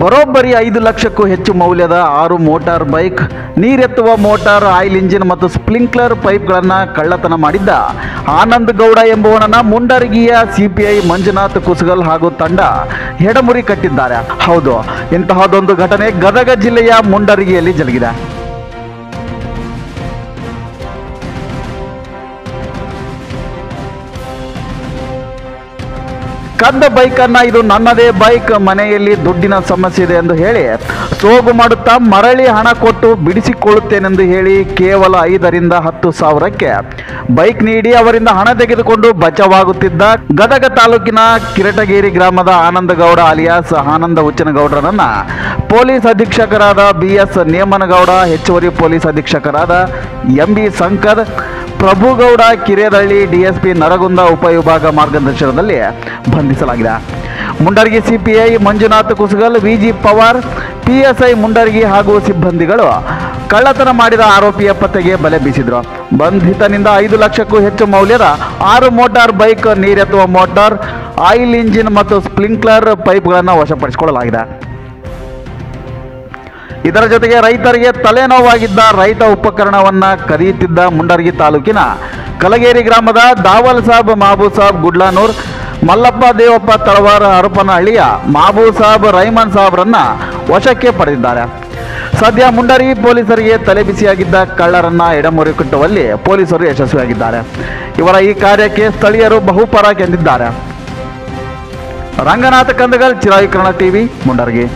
ಬರೋಬ್ಬರಿ 5 ಲಕ್ಷಕ್ಕೂ ಹೆಚ್ಚು ಮೌಲ್ಯದ 6 ಮೋಟಾರ್ ಬೈಕ್, ನೀರೆತ್ತುವ ಮೋಟಾರ್, ಆಯಿಲ್ ಇಂಜಿನ್ ಮತ್ತು ಸ್ಪ್ರಿಂಕ್ಲರ್ ಪೈಪ್ಗಳನ್ನು ಕಳ್ಳತನ ಮಾಡಿದ್ದ ಆನಂದ್ ಗೌಡ ಎಂಬುವನನ್ನ ಮುಂಡರಗಿಯ ಸಿಪಿಐ ಮಂಜುನಾಥ್ ಕುಸಗಲ್ ಹಾಗೂ ತಂಡ ಹೆಡಮುರಿ ಕಟ್ಟಿದ್ದಾರೆ. ಹೌದು, ಇಂತಹದೊಂದು ಘಟನೆ ಗದಗ ಜಿಲ್ಲೆಯ ಮುಂಡರಗಿಯಲ್ಲಿ ಜರುಗಿದೆ. ಕದ್ದ ಬೈಕನ್ನು ಇದು ನನ್ನದೇ ಬೈಕ್, ಮನೆಯಲ್ಲಿ ದುಡ್ಡಿನ ಸಮಸ್ಯೆ ಇದೆ ಎಂದು ಹೇಳಿ ಸೋಗು ಮಾಡುತ್ತಾ ಮರಳಿ ಹಣ ಕೊಟ್ಟು ಬಿಡಿಸಿಕೊಳ್ಳುತ್ತೇನೆಂದು ಹೇಳಿ ಕೇವಲ 5ರಿಂದ 10 ಸಾವಿರಕ್ಕೆ ಬೈಕ್ ನೀಡಿ ಅವರಿಂದ ಹಣ ತೆಗೆದುಕೊಂಡು ಬಚಾವಾಗುತ್ತಿದ್ದ ಗದಗ ತಾಲೂಕಿನ ಕಿರಟಗೇರಿ ಗ್ರಾಮದ ಆನಂದ ಗೌಡ ಅಲಿಯಾಸ್ ಆನಂದ ಉಚ್ಚನಗೌಡರನ್ನ ಪೊಲೀಸ್ ಅಧೀಕ್ಷಕರಾದ BS ನೇಮನಗೌಡ, ಹೆಚ್ಚುವರಿ ಪೊಲೀಸ್ ಅಧೀಕ್ಷಕರಾದ MB ಶಂಕರ್, ಪ್ರಭುಗೌಡ ಕಿರೇದಳ್ಳಿ, DSP ನರಗುಂದ ಉಪವಿಭಾಗ ಮಾರ್ಗದರ್ಶನದಲ್ಲಿ ಬಂಧಿಸಲಾಗಿದೆ. Mundaragi CPI Manjunath Kusagal, VG Pawar, PSI Mundaragi ಹಾಗೂ ಸಿಬ್ಬಂದಿಗಳು ಕಳ್ಳತನ ಮಾಡಿದ ಆರೋಪಿಯ ಪತ್ತೆಗೆ ಬಲೆ ಬೀಸಿದ್ರು. ಬಂಧಿತನಿಂದ 5 ಲಕ್ಷಕ್ಕೂ ಹೆಚ್ಚು ಮೌಲ್ಯದ 6 ಮೋಟಾರ್ ಬೈಕ್, ನೀರೆತ್ತುವ ಮೋಟಾರ್, ಆಯಿಲ್ ಇಂಜಿನ್ ಮತ್ತು ಸ್ಪ್ರಿಂಕ್ಲರ್ ಪೈಪ್ಗಳನ್ನು ವಶಪಡಿಸಿಕೊಳ್ಳಲಾಗಿದೆ. ಇದರ ಜೊತೆಗೆ ರೈತರಿಗೆ ತಲೆನೋವಾಗಿದ್ದ ರೈತ ಉಪಕರಣವನ್ನು ಕದಿಯುತ್ತಿದ್ದ ಮುಂಡರಗಿ ತಾಲೂಕಿನ ಕಲಗೇರಿ ಗ್ರಾಮದ ದಾವಲ್ ಸಾಬ್, ಮಹಬೂಬ್ ಸಾಬ್ ಗುಡ್ಲಾನೂರ್, ಮಲ್ಲಪ್ಪ ದೇವಪ್ಪ ತಳವಾರ ಹರಪನಹಳ್ಳಿಯ ಮಹಬೂಬ್ ಸಾಬ್, ರೈಮನ್ ಸಾಬ್ರನ್ನ ವಶಕ್ಕೆ ಪಡೆದಿದ್ದಾರೆ. ಸದ್ಯ ಮುಂಡರಗಿ ಪೊಲೀಸರಿಗೆ ತಲೆಬಿಸಿಯಾಗಿದ್ದ ಕಳ್ಳರನ್ನ ಎಡಮುರಿ ಕಟ್ಟುವಲ್ಲಿ ಪೊಲೀಸರು ಯಶಸ್ವಿಯಾಗಿದ್ದಾರೆ. ಇವರ ಈ ಕಾರ್ಯಕ್ಕೆ ಸ್ಥಳೀಯರು ಬಹುಪರಾಕ್ ಎಂದಿದ್ದಾರೆ. ರಂಗನಾಥ ಕಂದಗಲ್, ಚಿರಾಯುಕರಣ TV, ಮುಂಡರಗಿ.